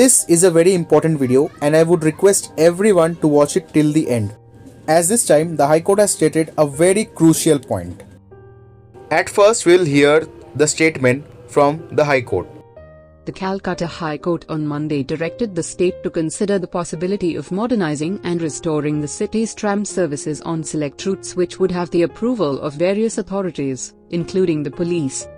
This is a very important video and I would request everyone to watch it till the end, as this time the High Court has stated a very crucial point. At first we'll hear the statement from the High Court. The Calcutta High Court on Monday directed the state to consider the possibility of modernizing and restoring the city's tram services on select routes which would have the approval of various authorities, including the police.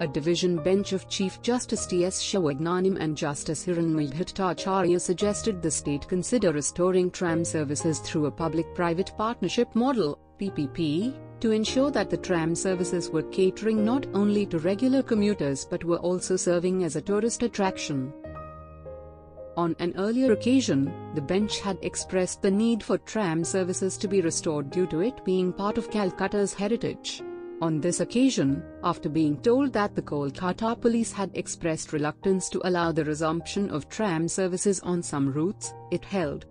A division bench of Chief Justice T.S. Shivagnanim and Justice Hiranmay Bhattacharya suggested the state consider restoring tram services through a public-private partnership model, PPP, to ensure that the tram services were catering not only to regular commuters but were also serving as a tourist attraction. On an earlier occasion, the bench had expressed the need for tram services to be restored due to it being part of Calcutta's heritage. On this occasion, after being told that the Kolkata Police had expressed reluctance to allow the resumption of tram services on some routes, it held.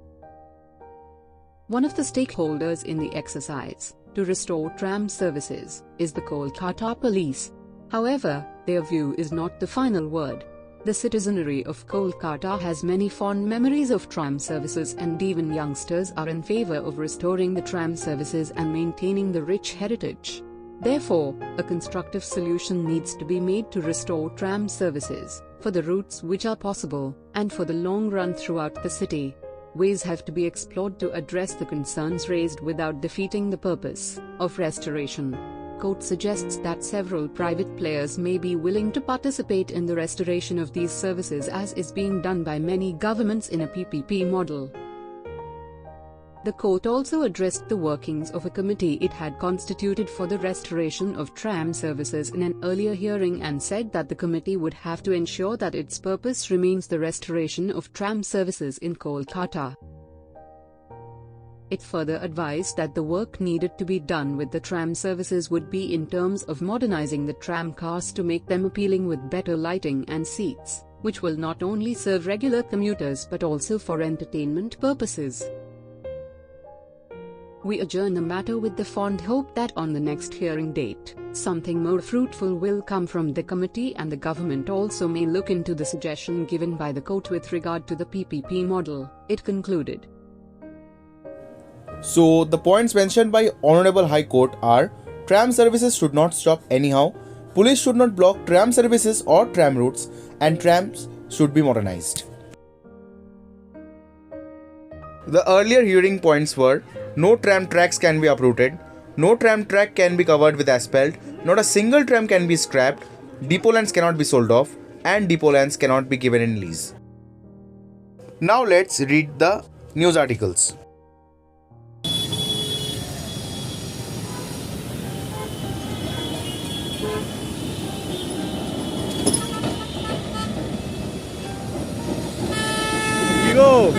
One of the stakeholders in the exercise to restore tram services is the Kolkata Police. However, their view is not the final word. The citizenry of Kolkata has many fond memories of tram services and even youngsters are in favor of restoring the tram services and maintaining the rich heritage. Therefore, a constructive solution needs to be made to restore tram services, for the routes which are possible, and for the long run throughout the city. Ways have to be explored to address the concerns raised without defeating the purpose of restoration. Court suggests that several private players may be willing to participate in the restoration of these services as is being done by many governments in a PPP model. The court also addressed the workings of a committee it had constituted for the restoration of tram services in an earlier hearing and said that the committee would have to ensure that its purpose remains the restoration of tram services in Kolkata. It further advised that the work needed to be done with the tram services would be in terms of modernizing the tram cars to make them appealing with better lighting and seats, which will not only serve regular commuters but also for entertainment purposes. We adjourn the matter with the fond hope that on the next hearing date, something more fruitful will come from the committee and the government also may look into the suggestion given by the court with regard to the PPP model, it concluded. So the points mentioned by Honorable High Court are: tram services should not stop anyhow, police should not block tram services or tram routes, and trams should be modernized. The earlier hearing points were: no tram tracks can be uprooted, no tram track can be covered with asphalt, not a single tram can be scrapped, depot lands cannot be sold off, and depot lands cannot be given in lease. Now let's read the news articles. Go!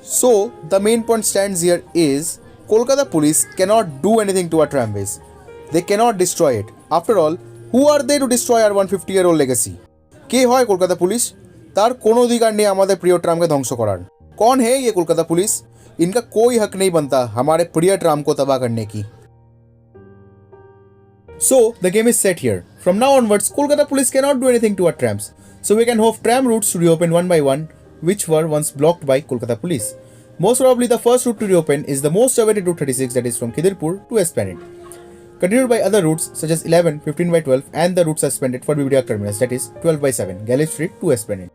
So, the main point stands here is Kolkata Police cannot do anything to our tramways. They cannot destroy it. After all, who are they to destroy our 150-year-old legacy? কে হয় Kolkata police? তার কোনো অধিকার নেই আমাদের প্রিয় ট্রামকে ধ্বংস করার। कौन है ये कोलकाता पुलिस? इनका कोई हक नहीं बनता हमारे प्रिय ट्राम को तबाह करने की। So, the game is set here. From now onwards, Kolkata Police cannot do anything to our trams. So we can hope tram routes to reopen one by one, which were once blocked by Kolkata Police. Most probably the first route to reopen is the most awaited route 36, that is from Khidirpur to Esplanade, continued by other routes such as 11, 15 by 12 and the route suspended for BBTC terminus, that is 12 by 7, Galley Street to Esplanade.